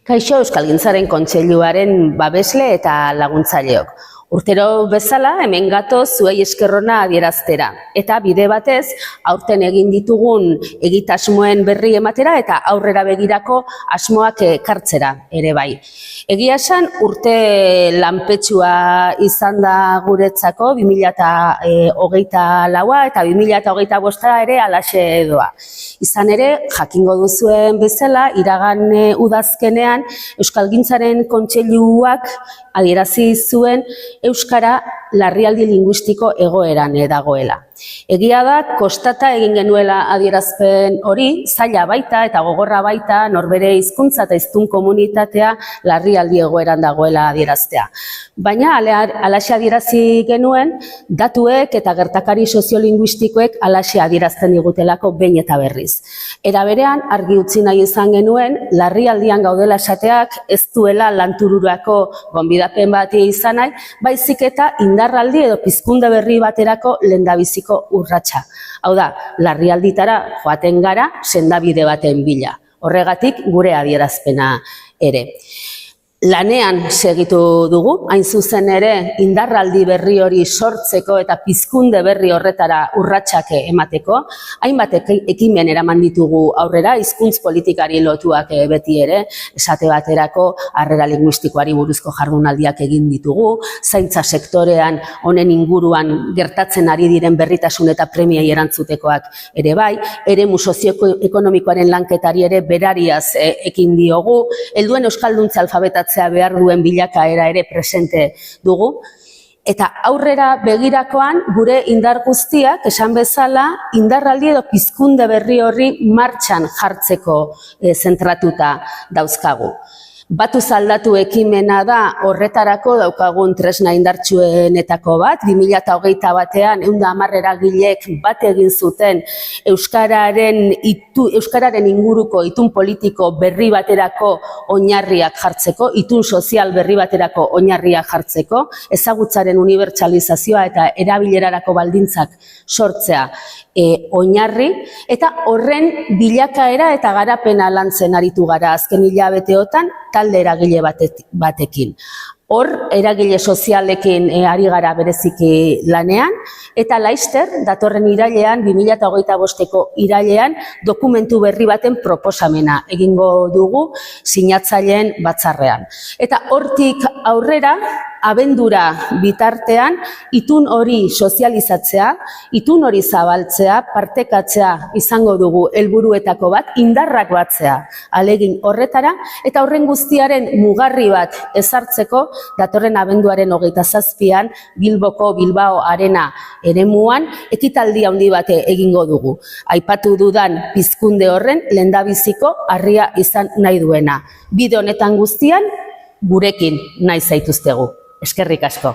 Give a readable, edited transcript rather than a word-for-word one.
Kaixo, Euskalgintzaren Kontseiluaren babesle eta laguntzaileok. Urtero bezala, hemen gato zuei eskerrona adieraztera. Eta bide batez, aurten egin ditugun egitasmoen berri ematera eta aurrera begirako asmoak ekartzera ere bai. Egia esan, urte lanpetsua izan da guretzako 2024 eta 2025 ere alaxe doa. Izan ere, jakingo duzuen bezala, iragan udazkenean Euskalgintzaren Kontseiluak adierazi zuen euskara larrialdi linguistiko egoeran dagoela. Egia da, kostata egin genuela adierazpen hori, zaila baita eta gogorra baita norbere hizkuntza eta hiztun komunitatea larrialdi egoeran dagoela adieraztea. Baina alaxe adierazi genuen, datuek eta gertakari soziolinguistikoek alaxe adierazten digutelako behin eta berriz. Era berean, argi utzi nahi izan genuen, larrialdian gaudela esateak ez duela lantururako gonbidapen bat izan nahi, baizik eta indarraldi edo pizkunde berri baterako lehendabiziko urratsa. Hau da, larrialditara joaten gara sendabide baten bila. Horregatik gure adierazpena ere. Lanean segitu dugu, hain zuzen ere indarraldi berri hori sortzeko eta pizkunde berri horretara urratsak emateko. Hainbat ekimen eraman ditugu aurrera, hizkuntz politikari lotuak beti ere, esate baterako harrera linguistikoari buruzko jardunaldiak egin ditugu, zaintza sektorean honen inguruan gertatzen ari diren berritasun eta premiei erantzutekoak ere bai, eremu sozioekonomikoaren lanketari ere berariaz ekin diogu, helduen euskalduntza alfabetatzea behar duen bilakaera ere presente dugu. Eta aurrera begirakoan gure indar guztiak, esan bezala, indarraldi edo pizkunde berri horri martxan jartzeko zentratuta dauzkagu. Batuz aldatu ekimena da horretarako daukagun tresna indartsuenetako bat, 2021 110 eragilek bat egin zuten euskararen inguruko itun politiko berri baterako oinarriak jartzeko, itun sozial berri baterako oinarriak jartzeko, ezagutzaren unibertsalizazioa eta erabilerarako baldintzak sortzea oinarri, eta horren bilakaera eta garapena lantzen aritu gara azken hilabeteotan talde eragile batekin. Hor, eragile sozialekin ari gara bereziki lanean, eta laizter, datorren irailean, 2025ko irailean, dokumentu berri baten proposamena egingo dugu sinatzaileen batzarrean. Eta hortik aurrera, abendura bitartean, itun hori sozializatzea, itun hori zabaltzea, partekatzea izango dugu helburuetako bat, indarrak batzea alegin horretara, eta horren guztiaren mugarri bat ezartzeko, datorren abenduaren 27an Bilboko Bilbao Arena eremuan ekitaldi handi bat egingo dugu. Aipatu dudan pizkunde horren lehendabiziko harria izan nahi duena. Bide honetan guztian gurekin nahi zaituztegu. Eskerrik asko.